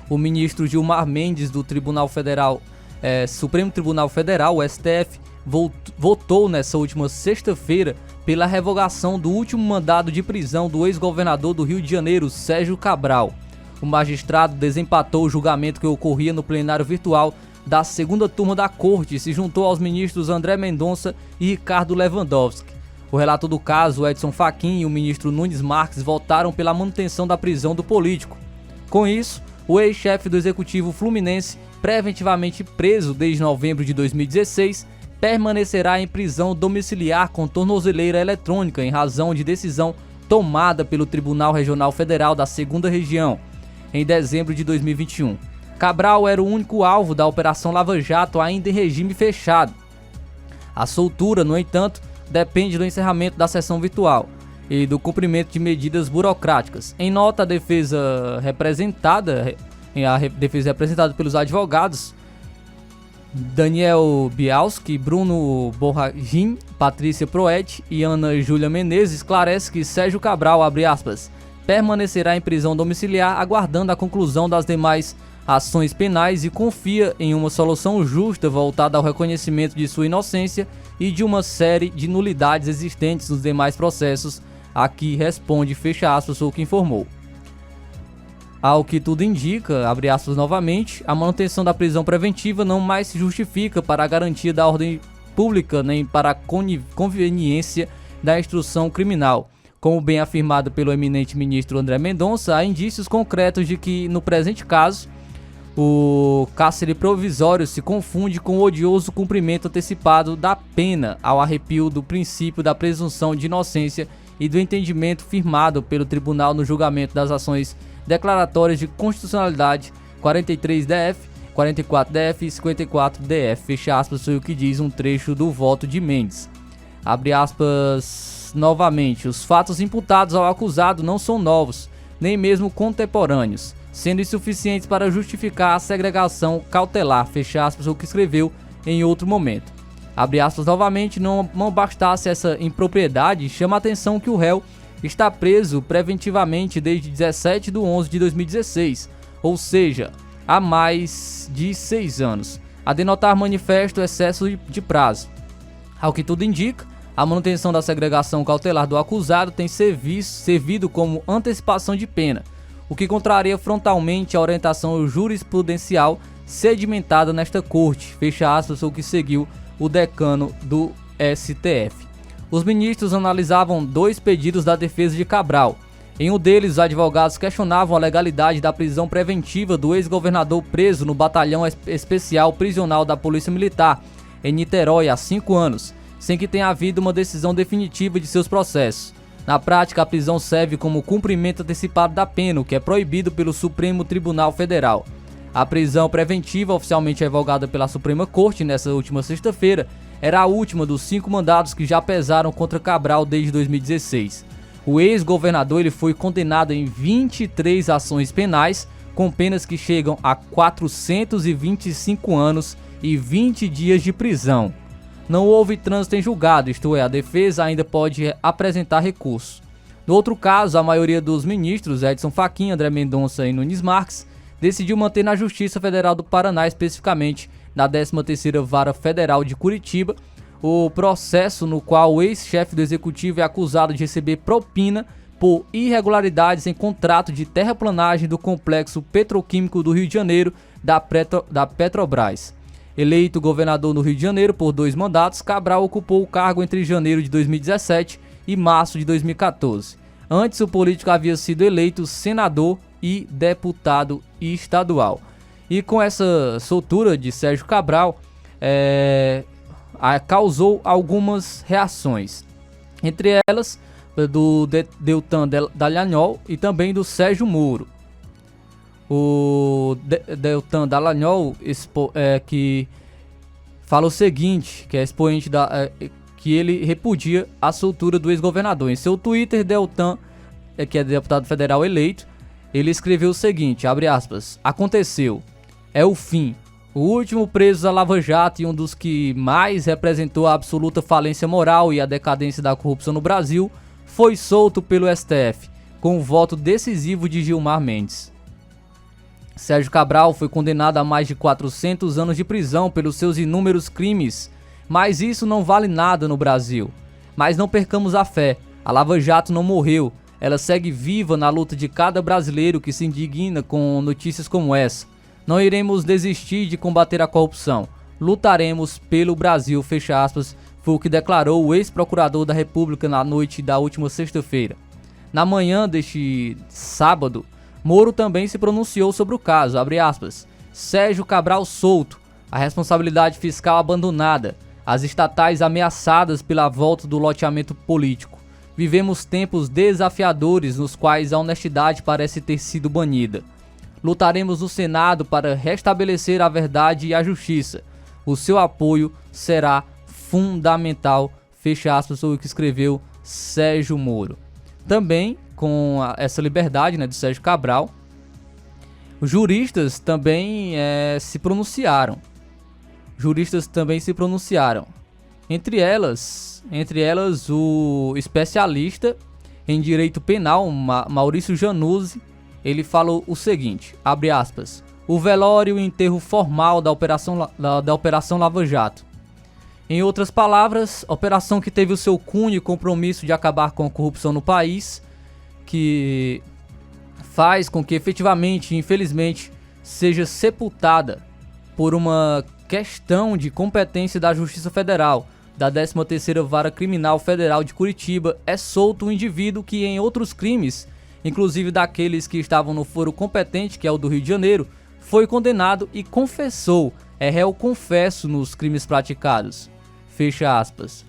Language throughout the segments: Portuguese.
o ministro Gilmar Mendes do Supremo Tribunal Federal, o STF, votou nessa última sexta-feira pela revogação do último mandado de prisão do ex-governador do Rio de Janeiro, Sérgio Cabral. O magistrado desempatou o julgamento que ocorria no plenário virtual da segunda turma da corte e se juntou aos ministros André Mendonça e Ricardo Lewandowski. O relator do caso, Edson Fachin, e o ministro Nunes Marques votaram pela manutenção da prisão do político. Com isso, o ex-chefe do executivo fluminense, preventivamente preso desde novembro de 2016, permanecerá em prisão domiciliar com tornozeleira eletrônica em razão de decisão tomada pelo Tribunal Regional Federal da 2ª Região, em dezembro de 2021. Cabral era o único alvo da Operação Lava Jato ainda em regime fechado. A soltura, no entanto, depende do encerramento da sessão virtual e do cumprimento de medidas burocráticas. Em nota, a defesa representada pelos advogados Daniel Bialski, Bruno Borragin, Patrícia Proet e Ana Júlia Menezes, esclarece que Sérgio Cabral, abre aspas, permanecerá em prisão domiciliar aguardando a conclusão das demais ações penais e confia em uma solução justa voltada ao reconhecimento de sua inocência e de uma série de nulidades existentes nos demais processos, a que responde, fecha aspas, o que informou. Ao que tudo indica, abre aspas novamente, a manutenção da prisão preventiva não mais se justifica para a garantia da ordem pública nem para a conveniência da instrução criminal. Como bem afirmado pelo eminente ministro André Mendonça, há indícios concretos de que, no presente caso, o cárcere provisório se confunde com o odioso cumprimento antecipado da pena, ao arrepio do princípio da presunção de inocência e do entendimento firmado pelo tribunal no julgamento das ações declaratórias de constitucionalidade 43-DF, 44-DF e 54-DF, fecha aspas, foi o que diz um trecho do voto de Mendes. Abre aspas novamente, os fatos imputados ao acusado não são novos, nem mesmo contemporâneos, sendo insuficientes para justificar a segregação cautelar, fecha aspas, o que escreveu em outro momento. Abre aspas novamente, não bastasse essa impropriedade, chama a atenção que o réu está preso preventivamente desde 17 de 11 de 2016, ou seja, há mais de 6 anos, a denotar manifesto excesso de prazo. Ao que tudo indica, a manutenção da segregação cautelar do acusado tem servido como antecipação de pena, o que contraria frontalmente a orientação jurisprudencial sedimentada nesta corte, fecha aspas, o que seguiu o decano do STF. Os ministros analisavam 2 pedidos da defesa de Cabral. Em um deles, os advogados questionavam a legalidade da prisão preventiva do ex-governador preso no Batalhão Especial Prisional da Polícia Militar, em Niterói, há 5 anos, sem que tenha havido uma decisão definitiva de seus processos. Na prática, a prisão serve como cumprimento antecipado da pena, o que é proibido pelo Supremo Tribunal Federal. A prisão preventiva, oficialmente revogada pela Suprema Corte nessa última sexta-feira, era a última dos 5 mandados que já pesaram contra Cabral desde 2016. O ex-governador ele foi condenado em 23 ações penais, com penas que chegam a 425 anos e 20 dias de prisão. Não houve trânsito em julgado, isto é, a defesa ainda pode apresentar recurso. No outro caso, a maioria dos ministros, Edson Fachin, André Mendonça e Nunes Marques, decidiu manter na Justiça Federal do Paraná, especificamente na 13ª Vara Federal de Curitiba, o processo no qual o ex-chefe do executivo é acusado de receber propina por irregularidades em contrato de terraplanagem do complexo petroquímico do Rio de Janeiro da Petrobras. Eleito governador no Rio de Janeiro por 2 mandatos, Cabral ocupou o cargo entre janeiro de 2017 e março de 2014. Antes, o político havia sido eleito senador e deputado estadual. E com essa soltura de Sérgio Cabral, causou algumas reações. Entre elas, do Deltan Dallagnol e também do Sérgio Moro. O Deltan Dallagnol que fala o seguinte, que é expoente que ele repudia a soltura do ex-governador. Em seu Twitter, Deltan, que é deputado federal eleito, ele escreveu o seguinte, abre aspas, aconteceu, é o fim, o último preso da Lava Jato e um dos que mais representou a absoluta falência moral e a decadência da corrupção no Brasil, foi solto pelo STF, com o voto decisivo de Gilmar Mendes. Sérgio Cabral foi condenado a mais de 400 anos de prisão pelos seus inúmeros crimes, mas isso não vale nada no Brasil. Mas não percamos a fé, a Lava Jato não morreu, ela segue viva na luta de cada brasileiro que se indigna com notícias como essa. Não iremos desistir de combater a corrupção, lutaremos pelo Brasil, fecha aspas, foi o que declarou o ex-procurador da República na noite da última sexta-feira. Na manhã deste sábado, Moro também se pronunciou sobre o caso, abre aspas, Sérgio Cabral solto, a responsabilidade fiscal abandonada, as estatais ameaçadas pela volta do loteamento político. Vivemos tempos desafiadores nos quais a honestidade parece ter sido banida. Lutaremos no Senado para restabelecer a verdade e a justiça. O seu apoio será fundamental, fecha aspas, sobre o que escreveu Sérgio Moro. Também, com essa liberdade, né, do Sérgio Cabral, os juristas também se pronunciaram. Entre elas o especialista em direito penal, Maurício Januzzi, ele falou o seguinte, abre aspas, o velório e o enterro formal da Operação Lava Jato. Em outras palavras, operação que teve o seu cunho e compromisso de acabar com a corrupção no país, que faz com que efetivamente, infelizmente, seja sepultada por uma questão de competência da Justiça Federal, da 13ª Vara Criminal Federal de Curitiba, é solto um indivíduo que em outros crimes, inclusive daqueles que estavam no foro competente, que é o do Rio de Janeiro, foi condenado e confessou, é réu confesso nos crimes praticados. Fecha aspas.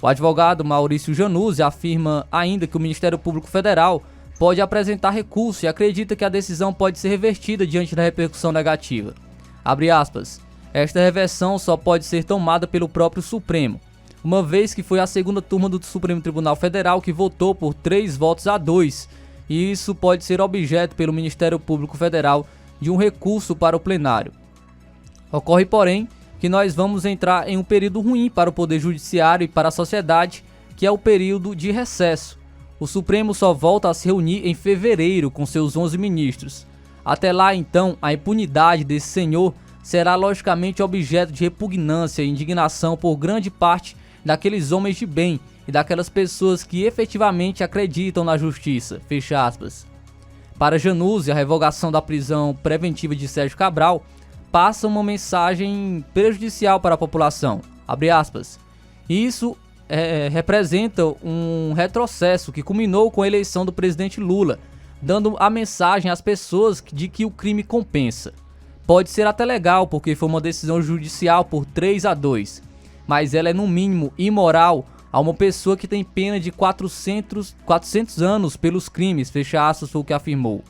O advogado Maurício Januzzi afirma ainda que o Ministério Público Federal pode apresentar recurso e acredita que a decisão pode ser revertida diante da repercussão negativa. Abre aspas. Esta reversão só pode ser tomada pelo próprio Supremo, uma vez que foi a segunda turma do Supremo Tribunal Federal que votou por 3 votos a 2, e isso pode ser objeto pelo Ministério Público Federal de um recurso para o plenário. Ocorre, porém, que nós vamos entrar em um período ruim para o Poder Judiciário e para a sociedade, que é o período de recesso. O Supremo só volta a se reunir em fevereiro com seus 11 ministros. Até lá, então, a impunidade desse senhor será logicamente objeto de repugnância e indignação por grande parte daqueles homens de bem e daquelas pessoas que efetivamente acreditam na justiça, fecha aspas. Para Januzzi, a revogação da prisão preventiva de Sérgio Cabral passa uma mensagem prejudicial para a população, abre aspas. Isso representa um retrocesso que culminou com a eleição do presidente Lula, dando a mensagem às pessoas de que o crime compensa. Pode ser até legal, porque foi uma decisão judicial por 3 a 2, mas ela é no mínimo imoral a uma pessoa que tem pena de 400 anos pelos crimes, fecha aspas, foi o que afirmou.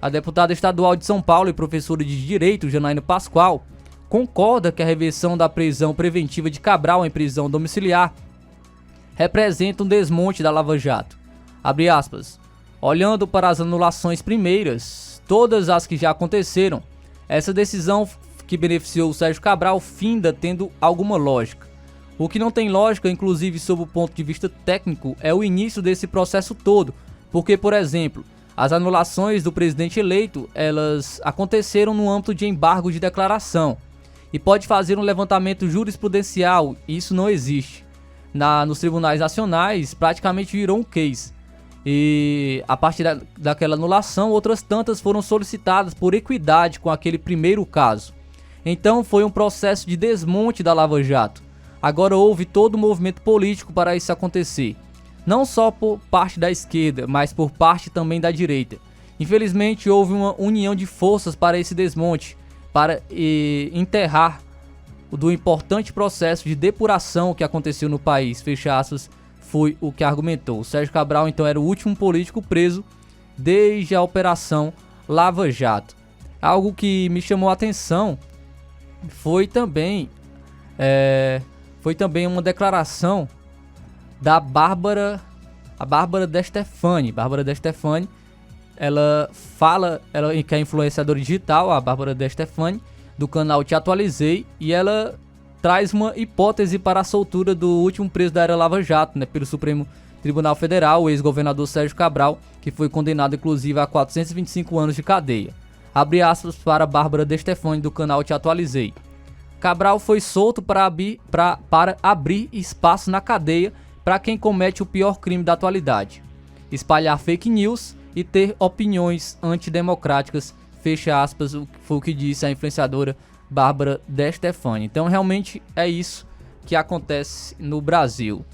A deputada estadual de São Paulo e professora de Direito, Janaína Pascoal, concorda que a reversão da prisão preventiva de Cabral em prisão domiciliar representa um desmonte da Lava Jato. Abre aspas. Olhando para as anulações primeiras, todas as que já aconteceram, essa decisão que beneficiou o Sérgio Cabral finda tendo alguma lógica. O que não tem lógica, inclusive sob o ponto de vista técnico, é o início desse processo todo, porque, por exemplo, as anulações do presidente eleito, elas aconteceram no âmbito de embargo de declaração, e pode fazer um levantamento jurisprudencial, e isso não existe. Nos tribunais nacionais, praticamente virou um case. E a partir daquela anulação, outras tantas foram solicitadas por equidade com aquele primeiro caso. Então foi um processo de desmonte da Lava Jato. Agora houve todo o movimento político para isso acontecer. Não só por parte da esquerda, mas por parte também da direita. Infelizmente houve uma união de forças para esse desmonte, para enterrar do importante processo de depuração que aconteceu no país, fecha aspas, foi o que argumentou. O Sérgio Cabral, então, era o último político preso desde a Operação Lava Jato. Algo que me chamou a atenção foi também uma declaração da Bárbara De Stefani. Bárbara De Stefani, ela que é influenciadora digital, a Bárbara De Stefani, do canal Te Atualizei, e ela traz uma hipótese para a soltura do último preso da era Lava Jato, né, pelo Supremo Tribunal Federal, o ex-governador Sérgio Cabral, que foi condenado inclusive a 425 anos de cadeia. Abre aspas para Bárbara De Stefani do canal Te Atualizei. Cabral foi solto para abrir espaço na cadeia para quem comete o pior crime da atualidade: espalhar fake news e ter opiniões antidemocráticas, fecha aspas, foi o que disse a influenciadora Bárbara De Stefani. Então realmente é isso que acontece no Brasil.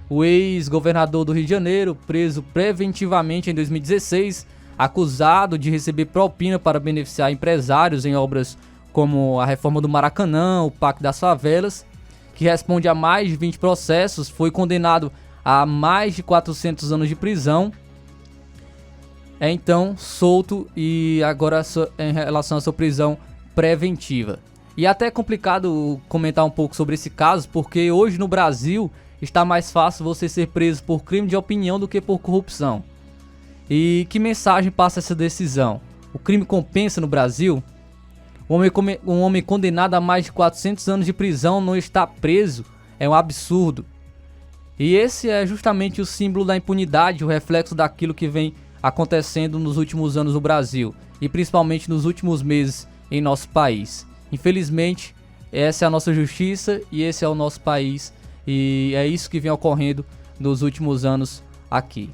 O ex-governador do Rio de Janeiro, preso preventivamente em 2016, acusado de receber propina para beneficiar empresários em obras como a reforma do Maracanã, o Parque das Favelas, que responde a mais de 20 processos, foi condenado a mais de 400 anos de prisão. É então solto e agora em relação à sua prisão preventiva. E até é complicado comentar um pouco sobre esse caso, porque hoje no Brasil está mais fácil você ser preso por crime de opinião do que por corrupção. E que mensagem passa essa decisão? O crime compensa no Brasil? Um homem condenado a mais de 400 anos de prisão não está preso? É um absurdo. E esse é justamente o símbolo da impunidade, o reflexo daquilo que vem acontecendo nos últimos anos no Brasil, e principalmente nos últimos meses em nosso país. Infelizmente, essa é a nossa justiça e esse é o nosso país, e é isso que vem ocorrendo nos últimos anos aqui.